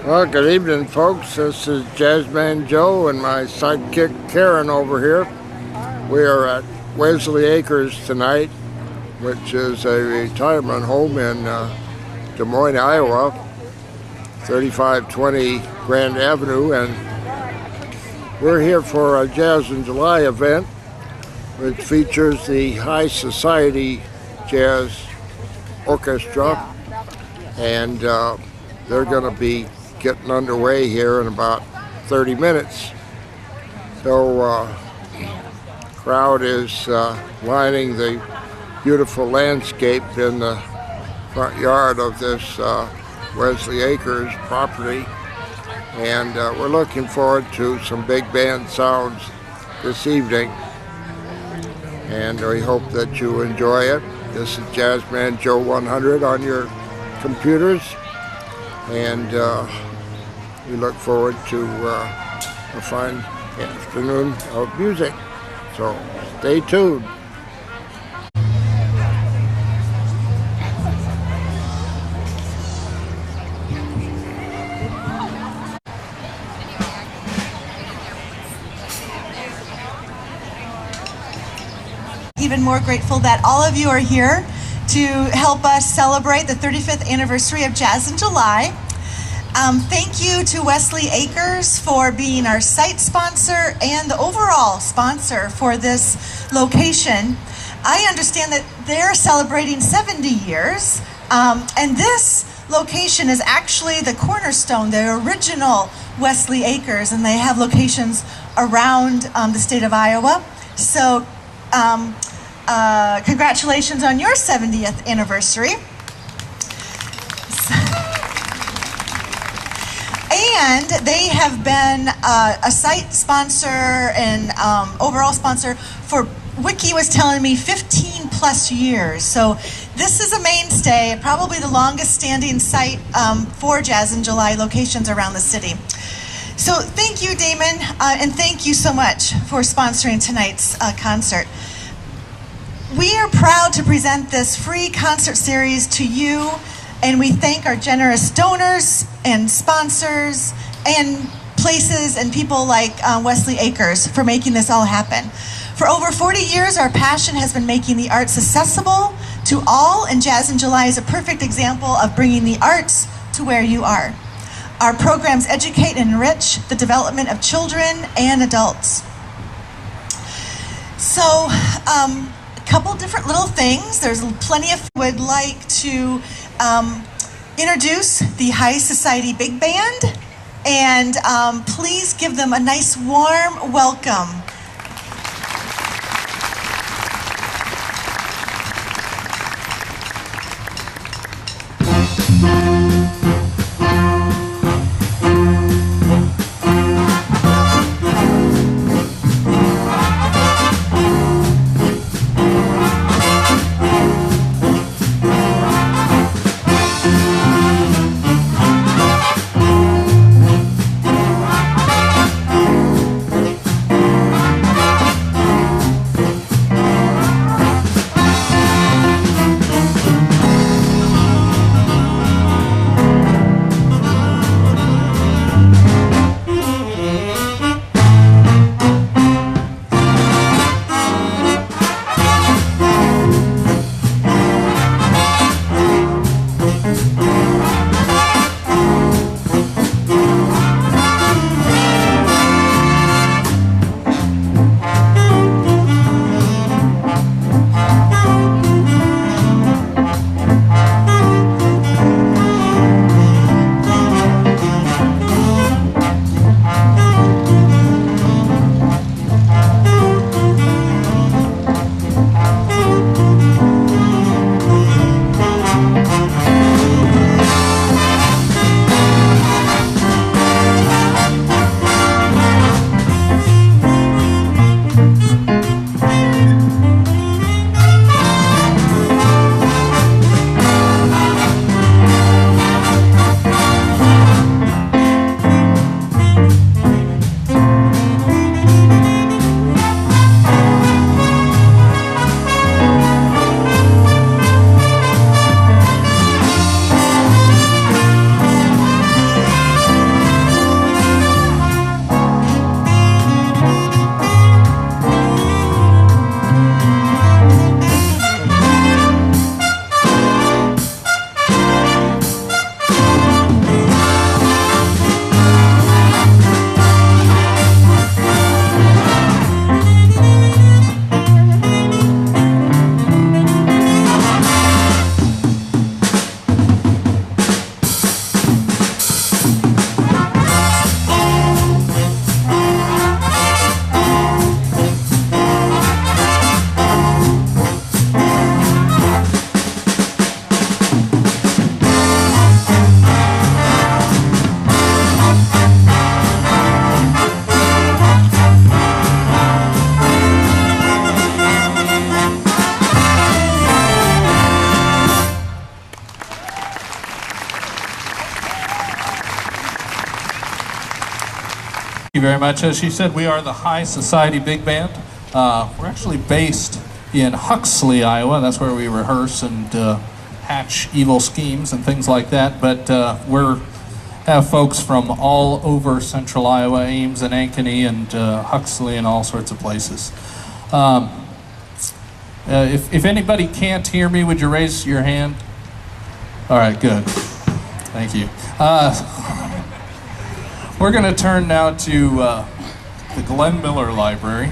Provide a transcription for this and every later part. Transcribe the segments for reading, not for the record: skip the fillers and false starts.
Well, good evening, folks. This is Jazzman Joe and my sidekick Karen over here. We are at Wesley Acres tonight, which is a retirement home in Des Moines, Iowa, 3520 Grand Avenue, and we're here for a Jazz in July event, which features the High Society Jazz Orchestra, and they're going to be getting underway here in about 30 minutes. So crowd is lining the beautiful landscape in the front yard of this Wesley Acres property, and we're looking forward to some big band sounds this evening, and we hope that you enjoy it. This is Jazzman Joe 100 on your computers, and we look forward to a fine afternoon of music. So stay tuned. Even more grateful that all of you are here to help us celebrate the 35th anniversary of Jazz in July. Thank you to Wesley Acres for being our site sponsor and the overall sponsor for this location. I understand that they're celebrating 70 years, and this location is actually the cornerstone, the original Wesley Acres, and they have locations around the state of Iowa. So congratulations on your 70th anniversary. And they have been a site sponsor and overall sponsor for, Wiki was telling me, 15 plus years. So this is a mainstay, probably the longest standing site for Jazz in July locations around the city. So thank you, Damon, and thank you so much for sponsoring tonight's concert. We are proud to present this free concert series to you, and we thank our generous donors and sponsors and places and people like Wesley Acres for making this all happen. For over 40 years, our passion has been making the arts accessible to all, and Jazz in July is a perfect example of bringing the arts to where you are. Our programs educate and enrich the development of children and adults. So, a couple different little things. There's plenty of, would like to introduce the High Society Big Band, and please give them a nice warm welcome. you very much. As she said, we are the High Society Big Band. We're actually based in Huxley, Iowa. That's where we rehearse and hatch evil schemes and things like that. But we have folks from all over central Iowa, Ames and Ankeny and Huxley and all sorts of places. If anybody can't hear me, would you raise your hand? All right, good. Thank you. We're going to turn now to the Glenn Miller Library.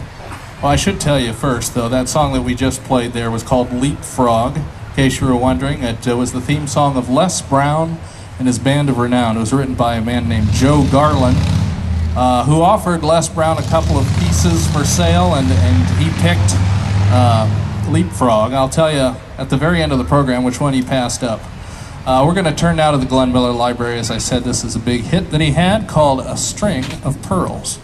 Well, I should tell you first, though, that song that we just played there was called Leapfrog. In case you were wondering, it was the theme song of Les Brown and his Band of Renown. It was written by a man named Joe Garland, who offered Les Brown a couple of pieces for sale, and he picked Leapfrog. I'll tell you at the very end of the program which one he passed up. We're going to turn now to the Glenn Miller Library. As I said, this is a big hit that he had called A String of Pearls.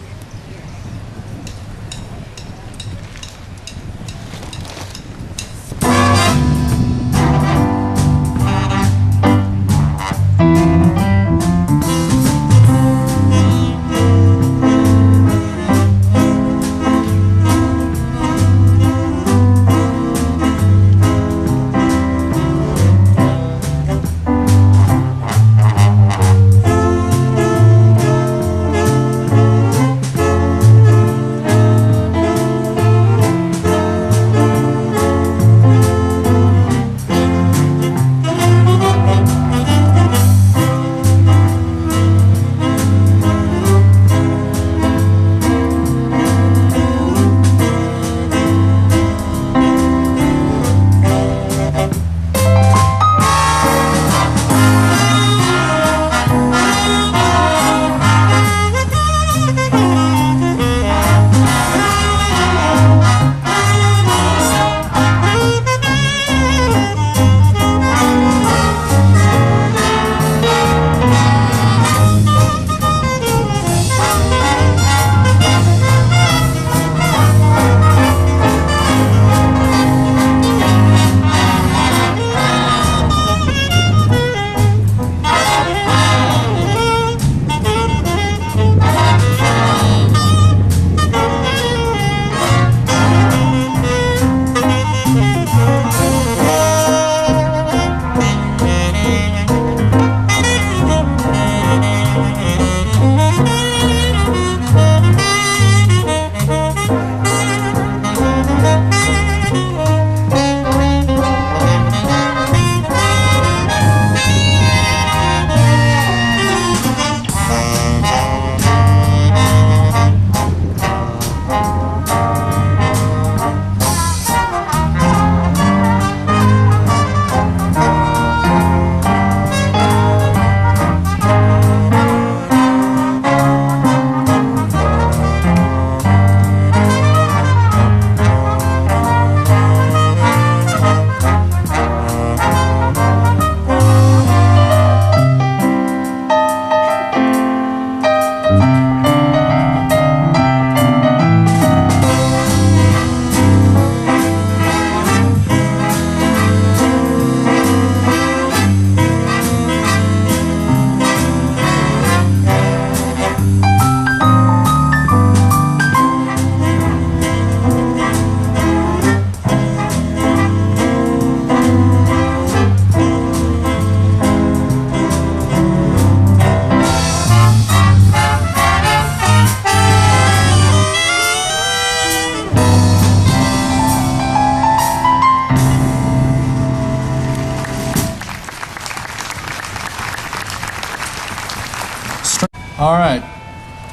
All right,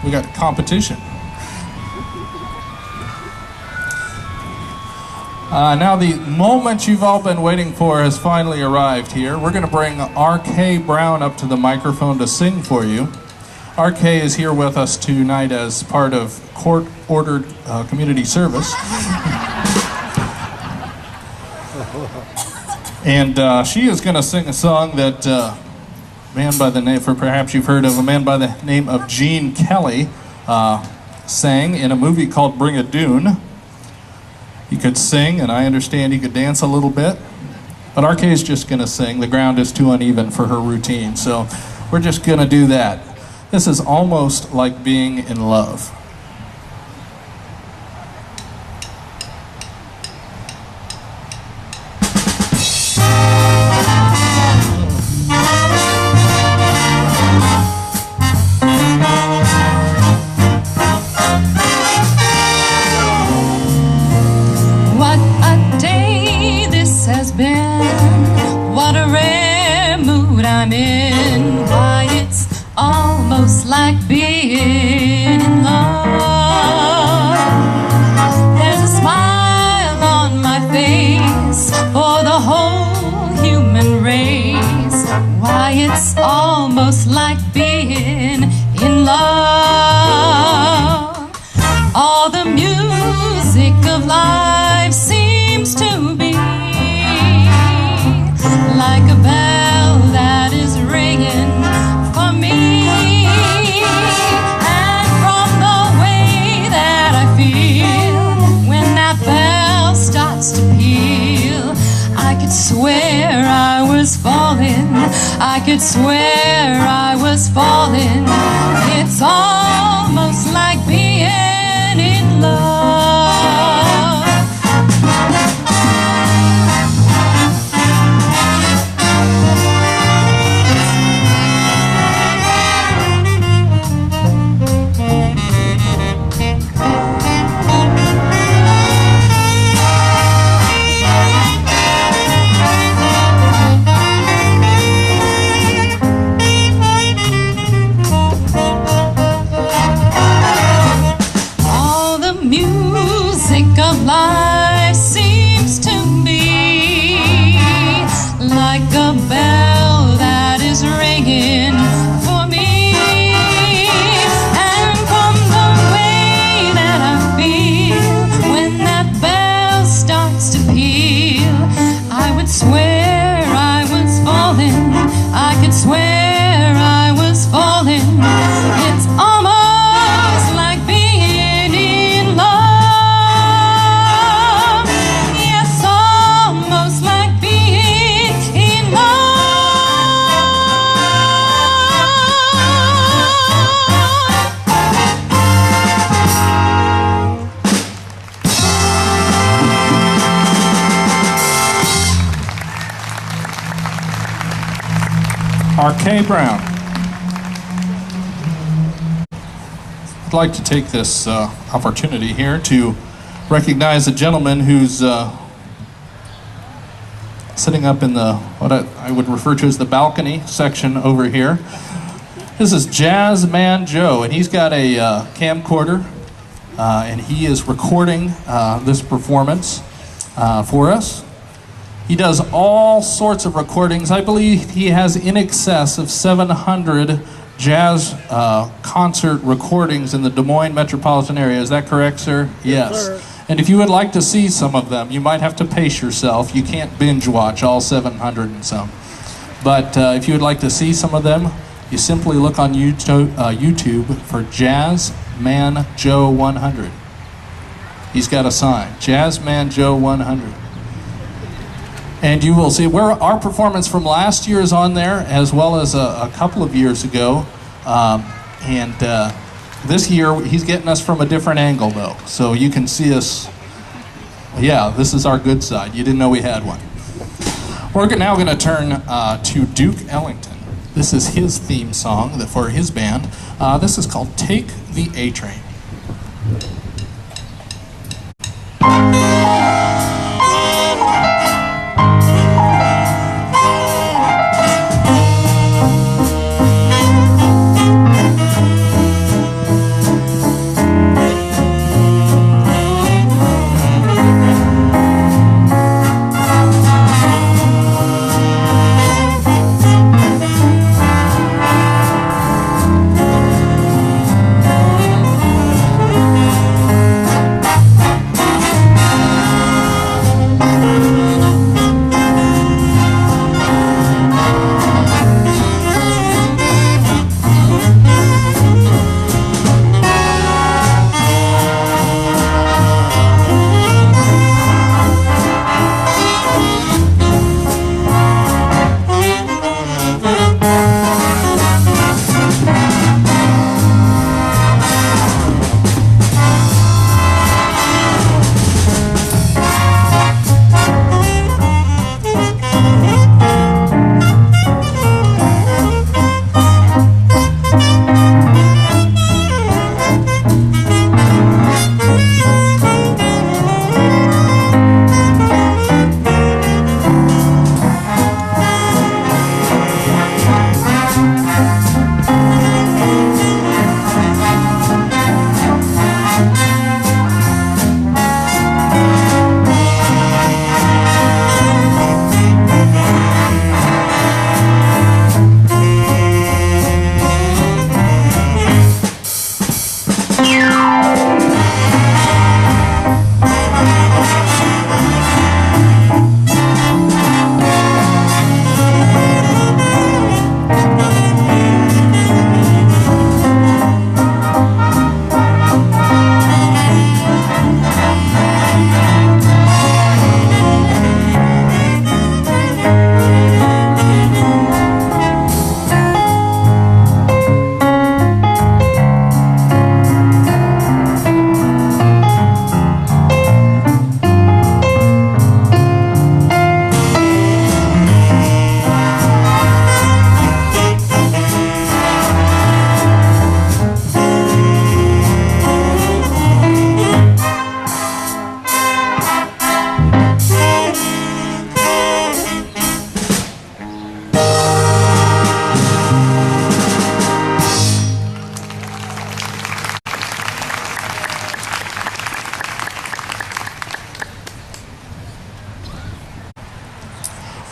we got competition. Now the moment you've all been waiting for has finally arrived here. We're going to bring R.K. Brown up to the microphone to sing for you. R.K. is here with us tonight as part of court-ordered community service. And she is going to sing a song that man by the name, for perhaps you've heard of, a man by the name of Gene Kelly sang in a movie called Bring a Dune. He could sing, and I understand he could dance a little bit, but RK is just going to sing. The ground is too uneven for her routine, so we're just going to do that. This is almost like being in love. What a day this has been. What a rare mood I'm in. Why, it's almost like being in love. There's a smile on my face for the whole human race. Why, it's almost like being in love. All the music of life seems to be like a bell that is ringing for me. And from the way that I feel when that bell starts to peal, I could swear I was falling. I could swear I was falling. It's almost like being in love. All the music of life seems to be like a bell that is ringing for me. And from the way that I feel when that bell starts to peal, I would swear I was falling. I could swear I was falling. It's almost like being in love. Yes, almost like being in R.K. Brown. I'd like to take this opportunity here to recognize a gentleman who's sitting up in the what I would refer to as the balcony section over here. This is Jazz Man Joe, and he's got a camcorder, and he is recording this performance for us. He does all sorts of recordings. I believe he has in excess of 700 jazz concert recordings in the Des Moines metropolitan area. Is that correct, sir? Yes. sir. And if you would like to see some of them, you might have to pace yourself. You can't binge watch all 700 and some. But if you would like to see some of them, you simply look on YouTube for Jazz Man Joe 100. He's got a sign, Jazz Man Joe 100. And you will see where our performance from last year is on there, as well as a couple of years ago. This year, he's getting us from a different angle, though. So you can see us. Yeah, this is our good side. You didn't know we had one. We're now going to turn to Duke Ellington. This is his theme song for his band. This is called Take the A-Train.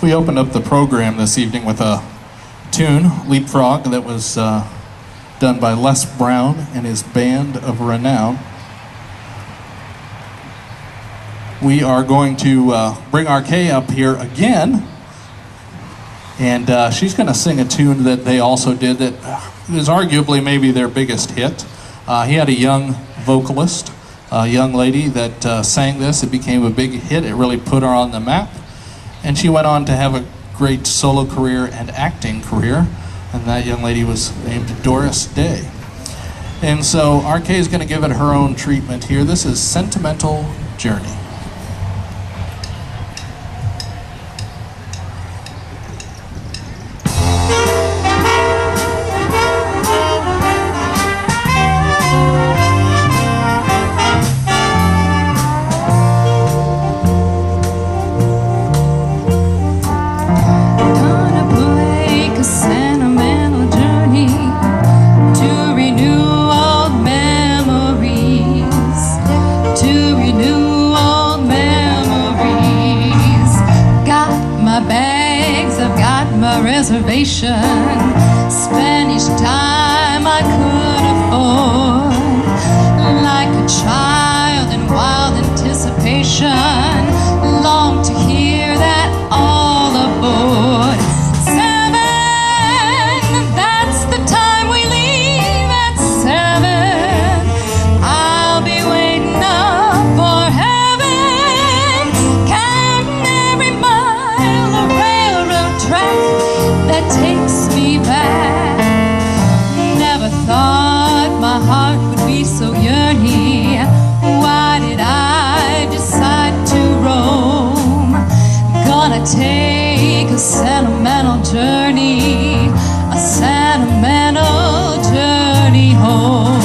We opened up the program this evening with a tune, Leapfrog, that was done by Les Brown and his band of renown. We are going to bring RK up here again, and she's going to sing a tune that they also did that is arguably maybe their biggest hit. He had a young vocalist, a young lady that sang this. It became a big hit. It really put her on the map, and she went on to have a great solo career and acting career, and that young lady was named Doris Day. And so RK is going to give it her own treatment here. This is Sentimental Journey. Spend each time I could afford, like a child in wild anticipation, long to hear that all aboard. 7, that's the time we leave at 7. I'll be waiting up for heaven, counting every mile of railroad track that takes me back. Never thought my heart would be so yearning. Why did I decide to roam? Gonna take a sentimental journey, a sentimental journey home.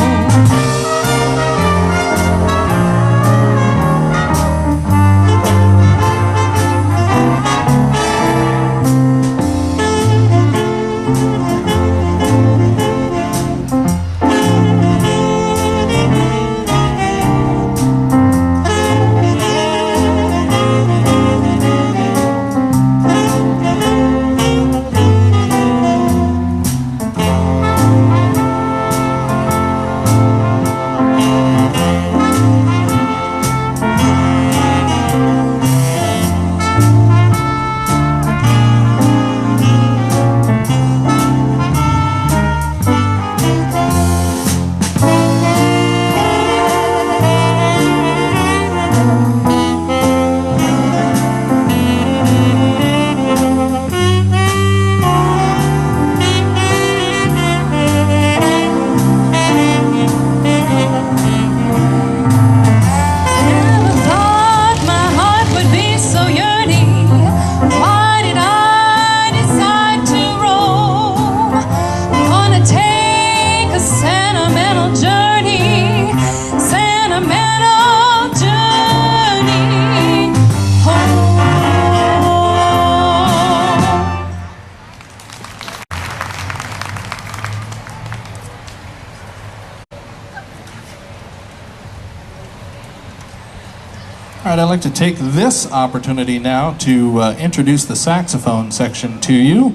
All right, I'd like to take this opportunity now to introduce the saxophone section to you.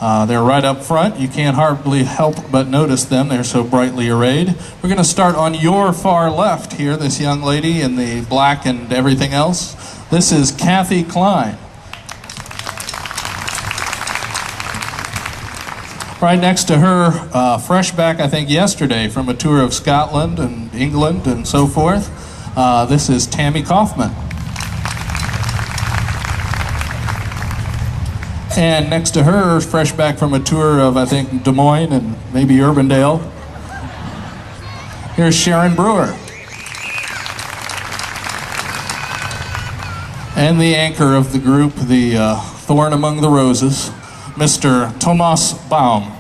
They're right up front. You can't hardly help but notice them. They're so brightly arrayed. We're going to start on your far left here, this young lady in the black and everything else. This is Kathy Klein. Right next to her, fresh back, I think, yesterday from a tour of Scotland and England and so forth. This is Tammy Kaufman. And next to her, fresh back from a tour of, I think, Des Moines and maybe Urbandale, here's Sharon Brewer. And the anchor of the group, the thorn among the roses, Mr. Thomas Baum.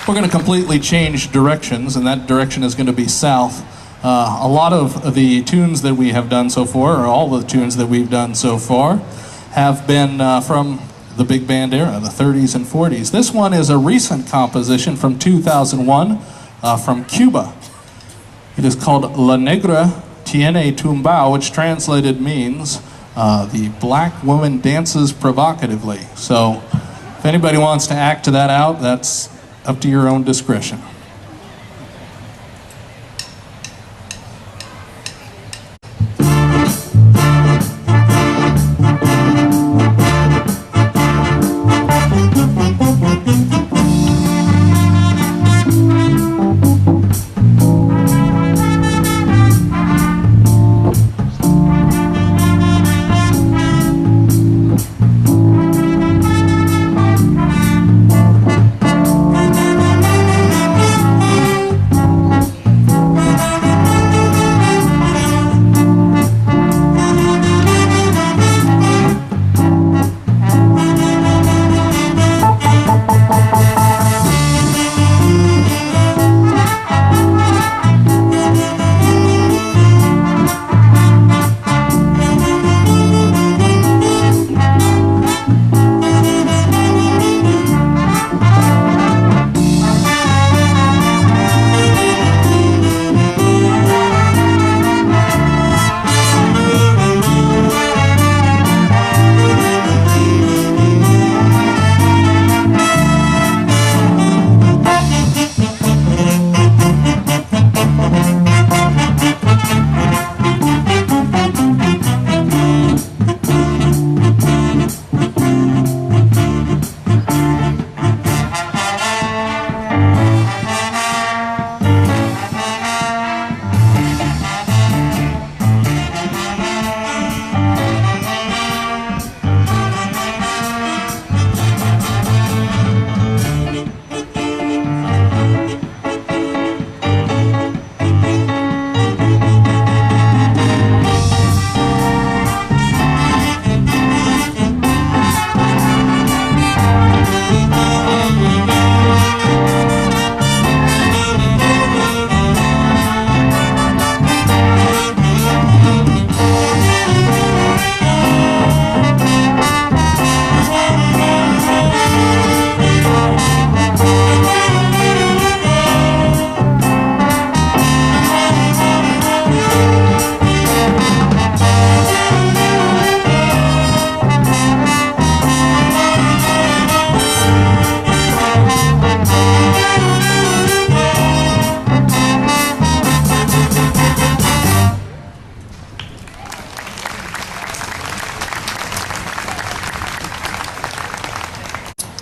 We're going to completely change directions, and that direction is going to be south. A lot of the tunes that we have done so far, or all the tunes that we've done so far, have been from the big band era, the 30s and 40s. This one is a recent composition from 2001 from Cuba. It is called La Negra Tiene Tumbao, which translated means the black woman dances provocatively. So if anybody wants to act that out, that's up to your own discretion.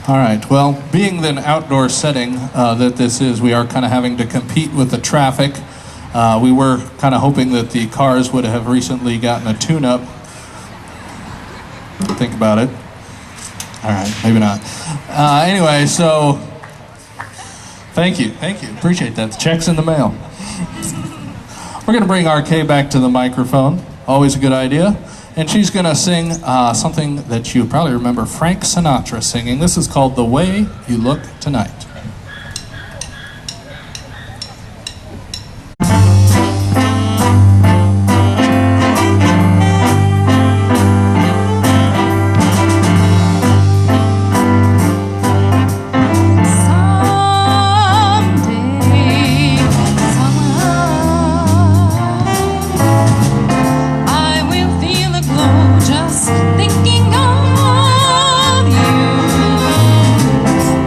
All right, well, being the outdoor setting that this is, we are kind of having to compete with the traffic. We were kind of hoping that the cars would have recently gotten a tune-up. Think about it. All right, maybe not. Anyway, so thank you, appreciate that. The check's in the mail. We're gonna bring RK back to the microphone, always a good idea. And she's going to sing something that you probably remember Frank Sinatra singing. This is called The Way You Look Tonight. Thinking of you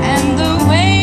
and the way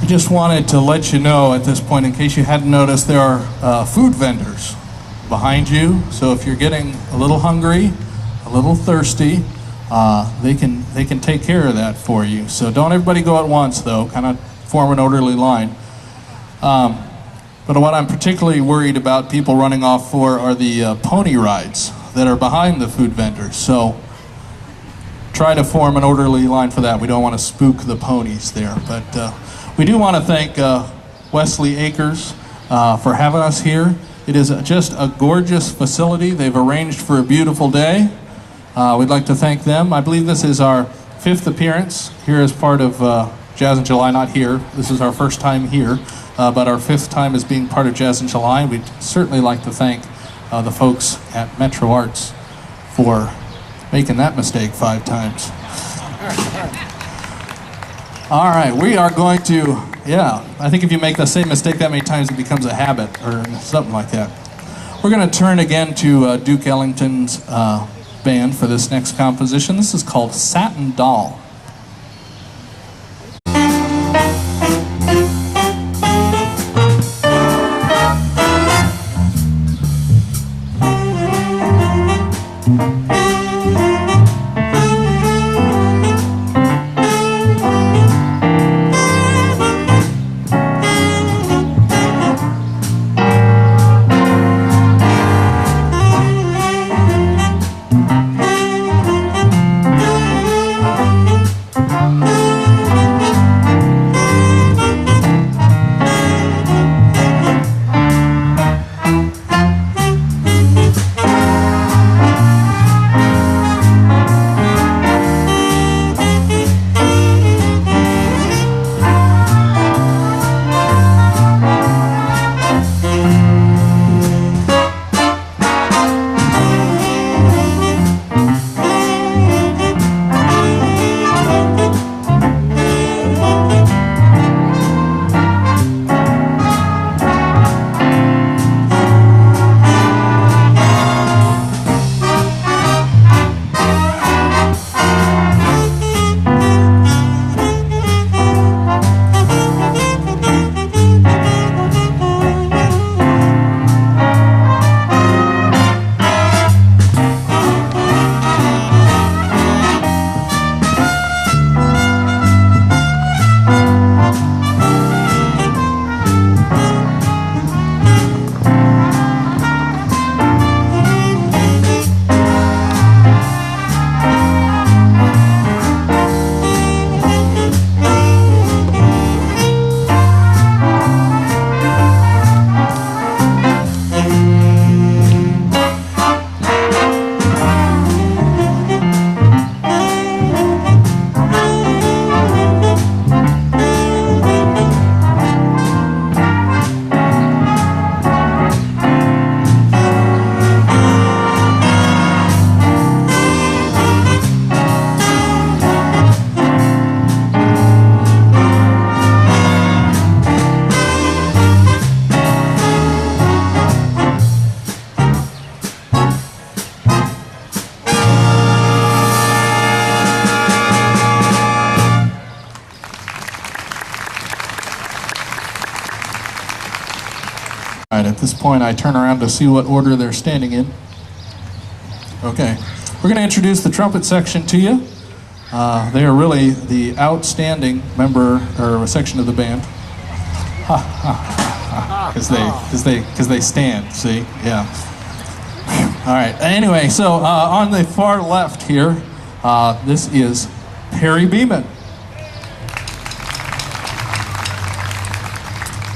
Just wanted to let you know at this point, in case you hadn't noticed, there are food vendors behind you. So if you're getting a little hungry, a little thirsty, they can take care of that for you. So don't everybody go at once, though. Kind of form an orderly line. But what I'm particularly worried about people running off for are the pony rides that are behind the food vendors. So try to form an orderly line for that. We don't want to spook the ponies there. But we do want to thank Wesley Acres for having us here. It is just a gorgeous facility. They've arranged for a beautiful day. We'd like to thank them. I believe this is our 5th appearance here as part of Jazz in July. Not here. This is our first time here, but our 5th time as being part of Jazz in July. We'd certainly like to thank the folks at Metro Arts for making that mistake 5 times. All right, we are going to, I think if you make the same mistake that many times, it becomes a habit or something like that. We're going to turn again to Duke Ellington's band for this next composition. This is called Satin Doll. All right, at this point I turn around to see what order they're standing in. Okay, we're going to introduce the trumpet section to you. They are really the outstanding member or section of the band. Because they stand, see? Yeah. All right, anyway, so on the far left here, this is Perry Beeman.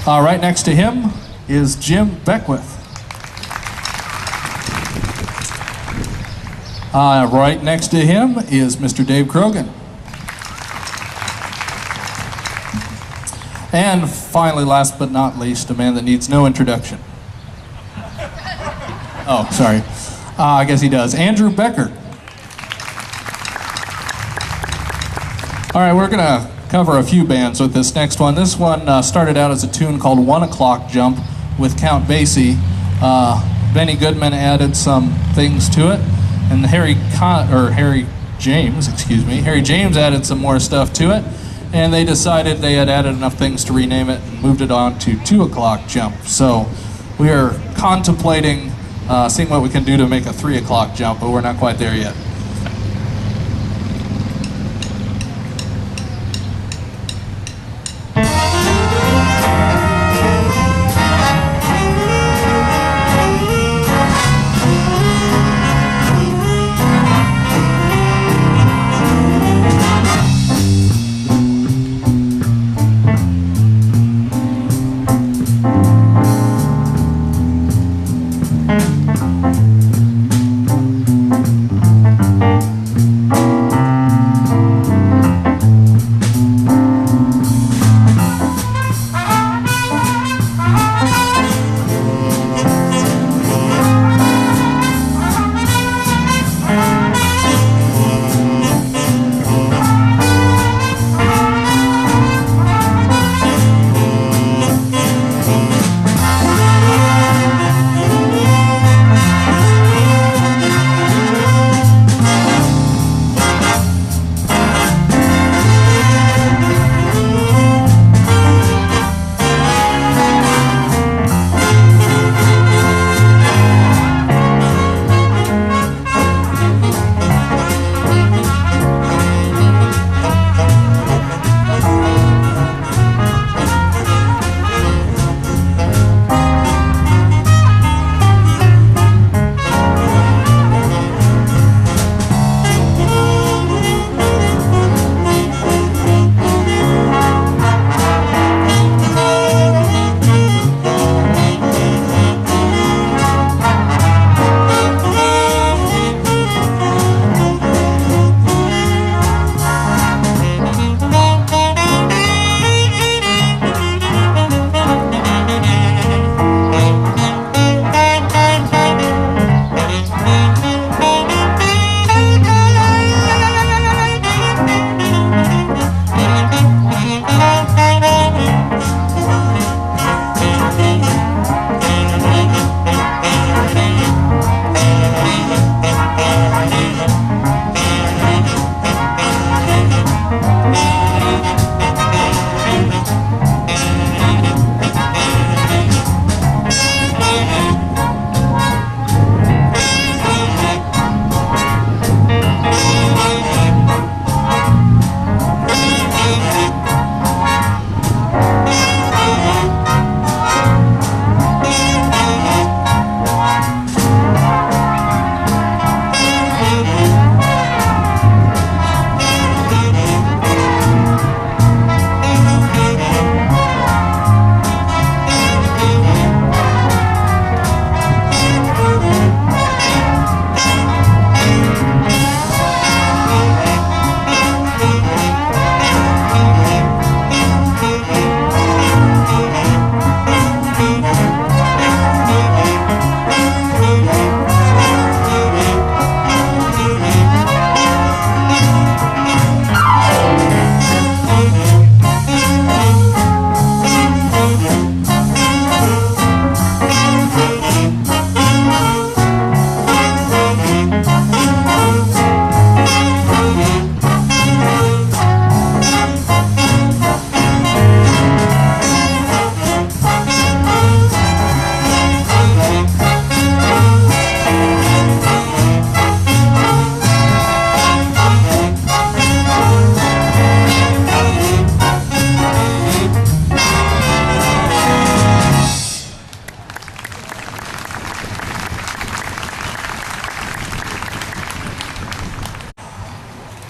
Right next to him is Jim Beckwith. Right next to him is Mr. Dave Krogan. And finally, last but not least, a man that needs no introduction. Oh, sorry. I guess he does. Andrew Becker. All right, we're going to cover a few bands with this next one. This one started out as a tune called 1 O'Clock Jump with Count Basie. Benny Goodman added some things to it, and Harry James added some more stuff to it. and they decided they had added enough things to rename it and moved it on to 2 o'clock jump. So we are contemplating seeing what we can do to make a 3 o'clock jump, but we're not quite there yet.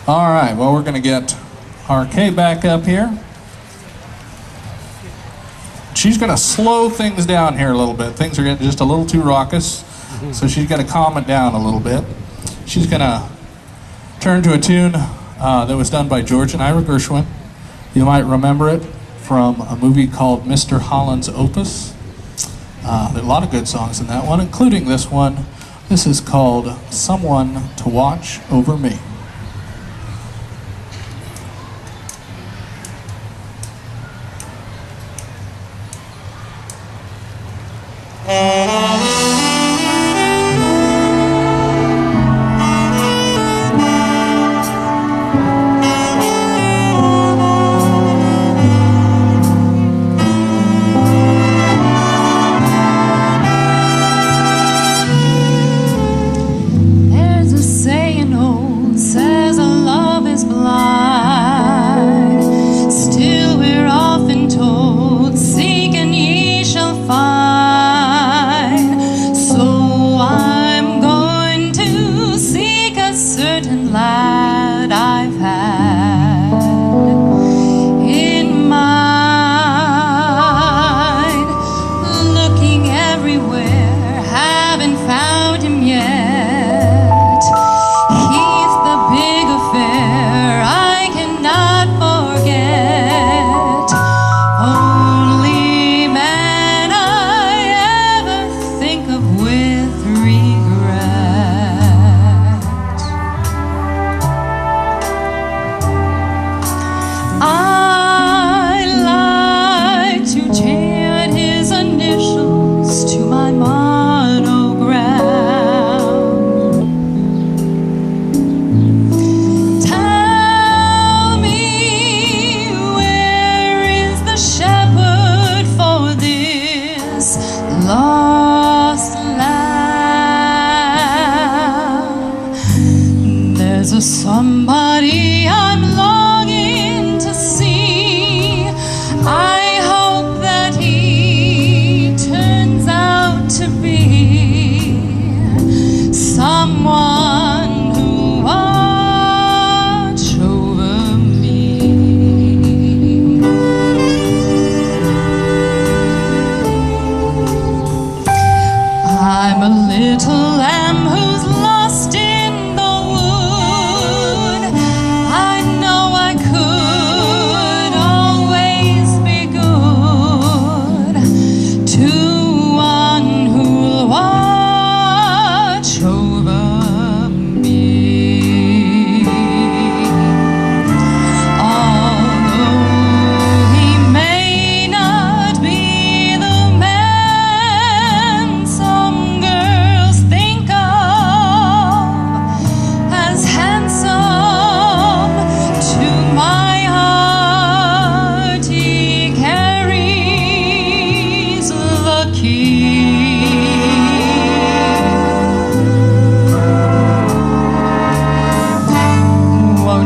All right, well, we're going to get RK back up here. She's going to slow things down here a little bit. Things are getting just a little too raucous, so she's going to calm it down a little bit. She's going to turn to a tune that was done by George and Ira Gershwin. You might remember it from a movie called Mr. Holland's Opus. There are a lot of good songs in that one, including this one. This is called Someone to Watch Over Me.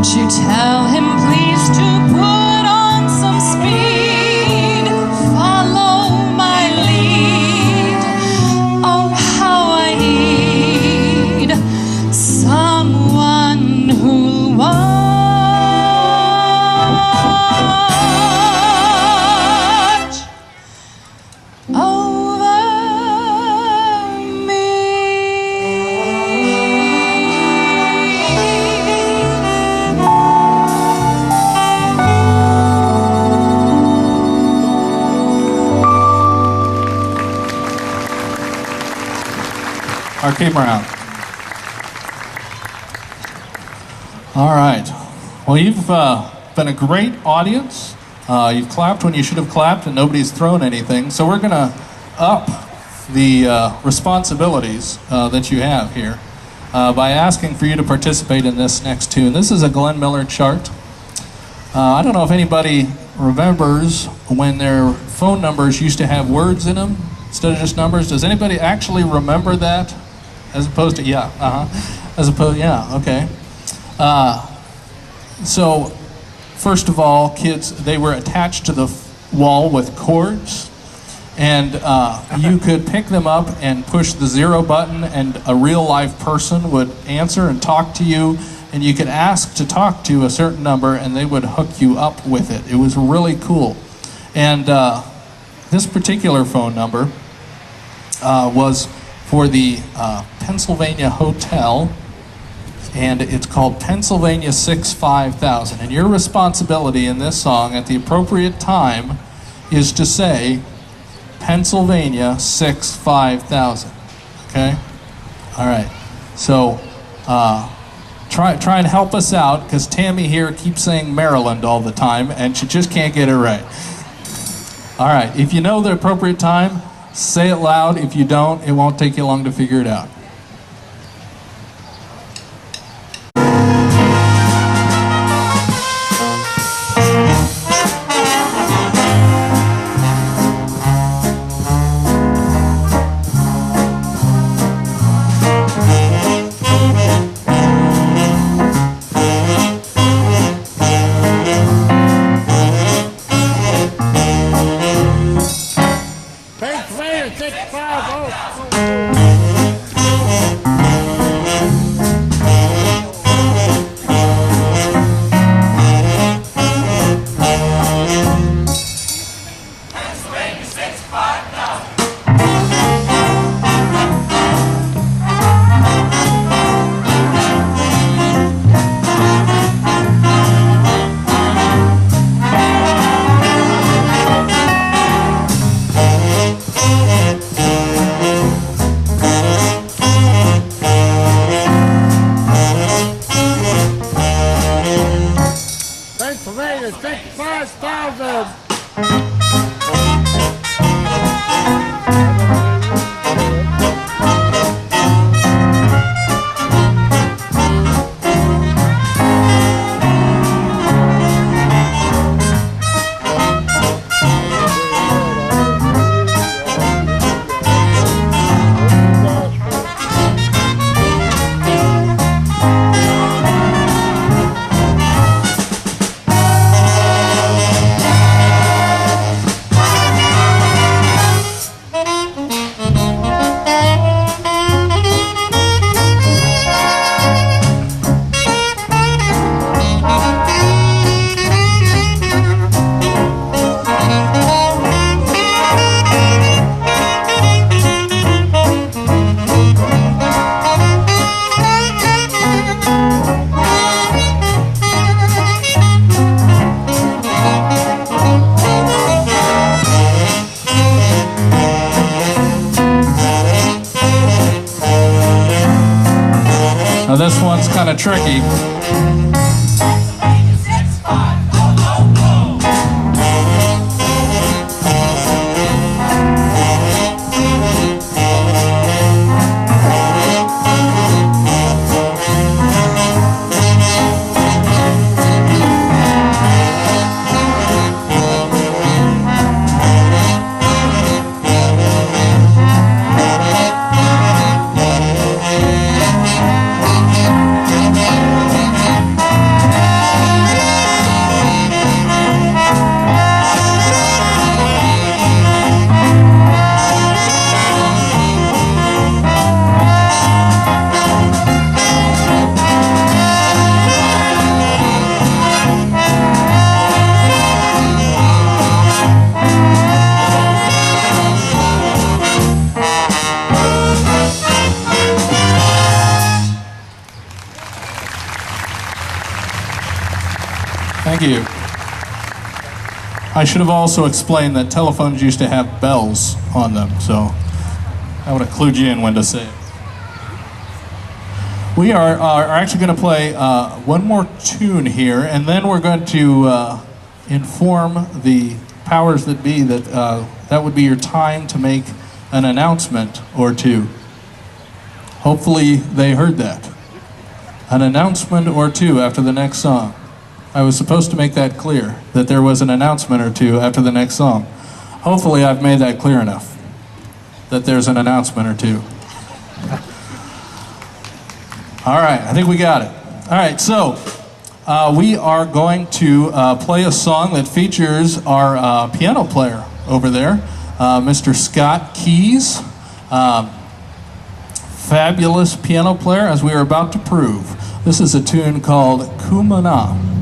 Won't you tell him please to put on some speed? Follow my lead. Oh, how I need someone who'll watch over me. Arcade round. All right. Well, you've been a great audience. You've clapped when you should have clapped, and nobody's thrown anything. So we're going to up the responsibilities that you have here by asking for you to participate in this next tune. This is a Glenn Miller chart. I don't know if anybody remembers when their phone numbers used to have words in them instead of just numbers. Does anybody actually remember that? As opposed to, yeah, as opposed, yeah, okay. So, first of all, kids, they were attached to the wall with cords, and you could pick them up and push the 0 button, and a real-life person would answer and talk to you, and you could ask to talk to a certain number, and they would hook you up with it. It was really cool. And this particular phone number was for the Pennsylvania Hotel, and it's called Pennsylvania 65000. And your responsibility in this song at the appropriate time is to say Pennsylvania 65000. Okay? All right. So try and help us out, because Tammy here keeps saying Maryland all the time, and she just can't get it right. All right. If you know the appropriate time, say it loud. If you don't, it won't take you long to figure it out. Pennsylvania 650. Pennsylvania 65000. Now this one's kind of tricky. Thank you. I should have also explained that telephones used to have bells on them, so I would have clued you in when to say it. We are actually going to play one more tune here, and then we're going to inform the powers that be that that would be your time to make an announcement or two. Hopefully they heard that. An announcement or two after the next song. I was supposed to make that clear, that there was an announcement or two after the next song. Hopefully I've made that clear enough, that there's an announcement or two. All right, I think we got it. All right, so we are going to play a song that features our piano player over there, Mr. Scott Keys. Fabulous piano player, as we are about to prove. This is a tune called Kumana.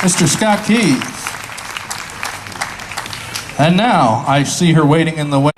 Mr. Scott Keys. And now I see her waiting in the way.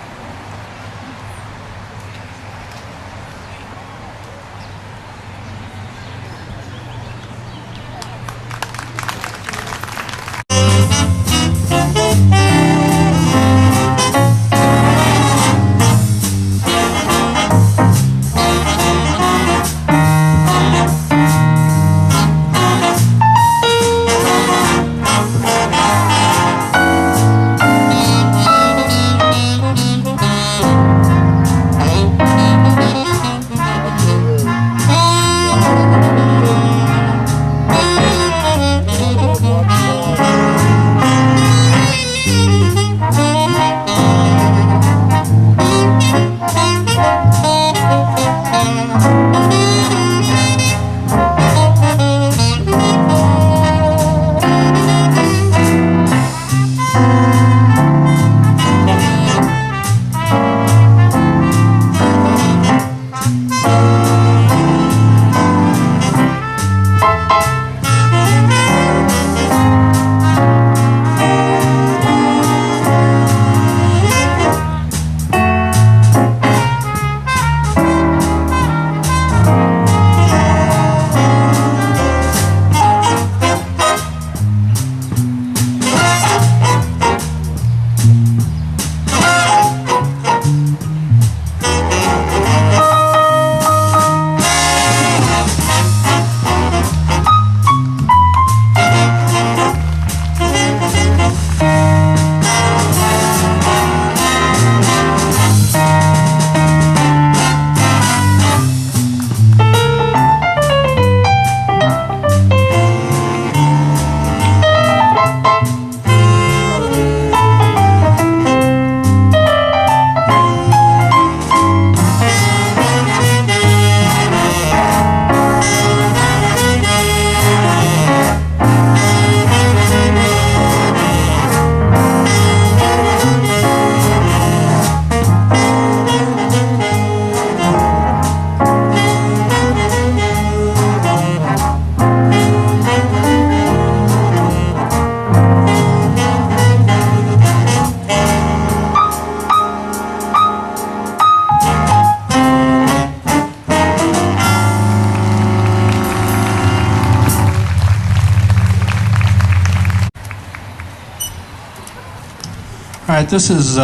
right, this is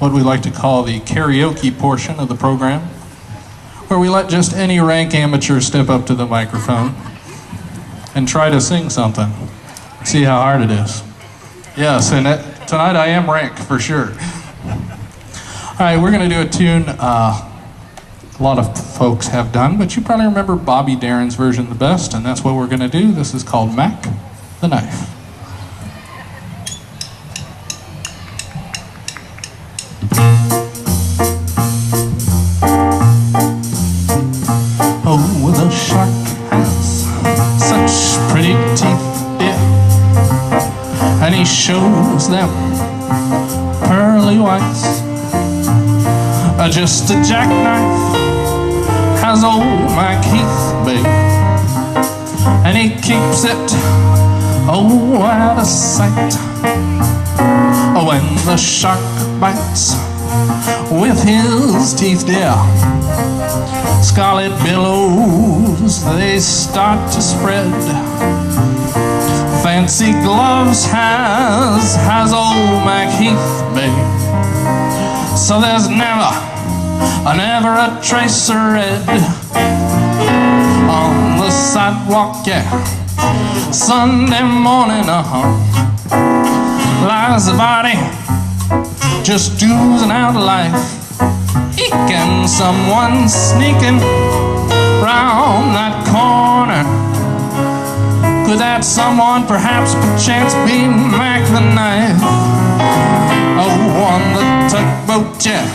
what we like to call the karaoke portion of the program, where we let just any rank amateur step up to the microphone and try to sing something. See how hard it is. Yes, and tonight I am rank for sure. All right, we're going to do a tune a lot of folks have done, but you probably remember Bobby Darin's version the best, and that's what we're going to do. This is called Mac the Knife. Oh, the shark has such pretty teeth, yeah, and he shows them pearly whites. Just a jackknife has old Mac Heath, babe, and he keeps it, oh, out of sight. When the shark bites with his teeth, dear, scarlet billows, they start to spread. Fancy gloves has old Mac Heath, babe, so there's never a trace of red on the sidewalk, yeah. Sunday morning, lies the body just oozing out life. Eking, someone sneaking round that corner. Could that someone perhaps perchance be Mac the Knife? Oh, on the tugboat, yeah,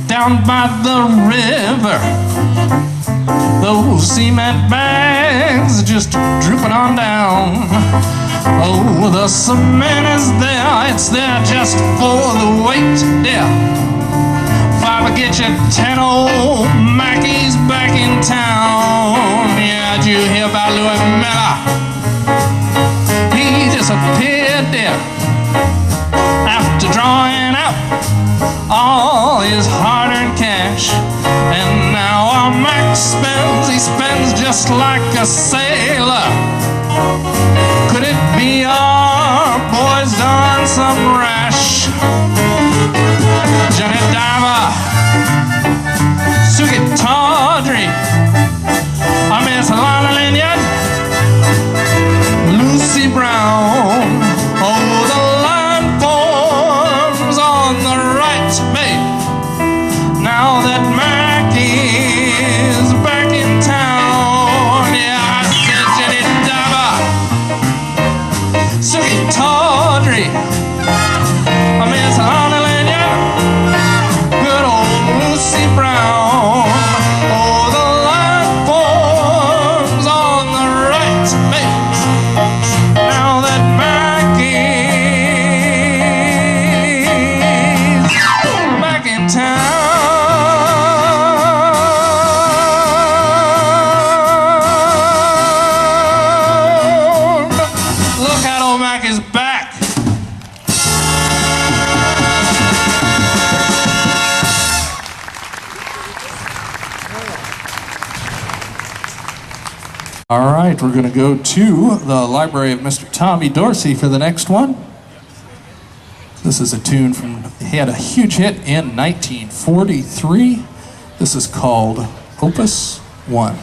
down by the river, those cement bags just drooping on down. Oh, the cement is there, it's there just for the weight, dear. If I forget you, 10 old Mackies back in town. Yeah, did you hear about Louis Miller? He disappeared, dear, after drawing out all his hard-earned cash. And now our Mac he spends just like a sailor. Could it be our boy's done some rash? Johnny Diver, Suki Tawdry, I miss Lana Lanyard, Lucy Brown. Oh, the line forms on the right, babe, now that Mac is back in town. Yeah, I said Jenny Diver, Suki Tawdry, I miss Lana Lanyard, good old Lucy Brown. Oh, the line forms on the right, babe, now that Mac is back in town. Look out, old Mac is back. All right, we're going to go to the library of Mr. Tommy Dorsey for the next one. This is a tune from, he had a huge hit in 1943. This is called Opus 1.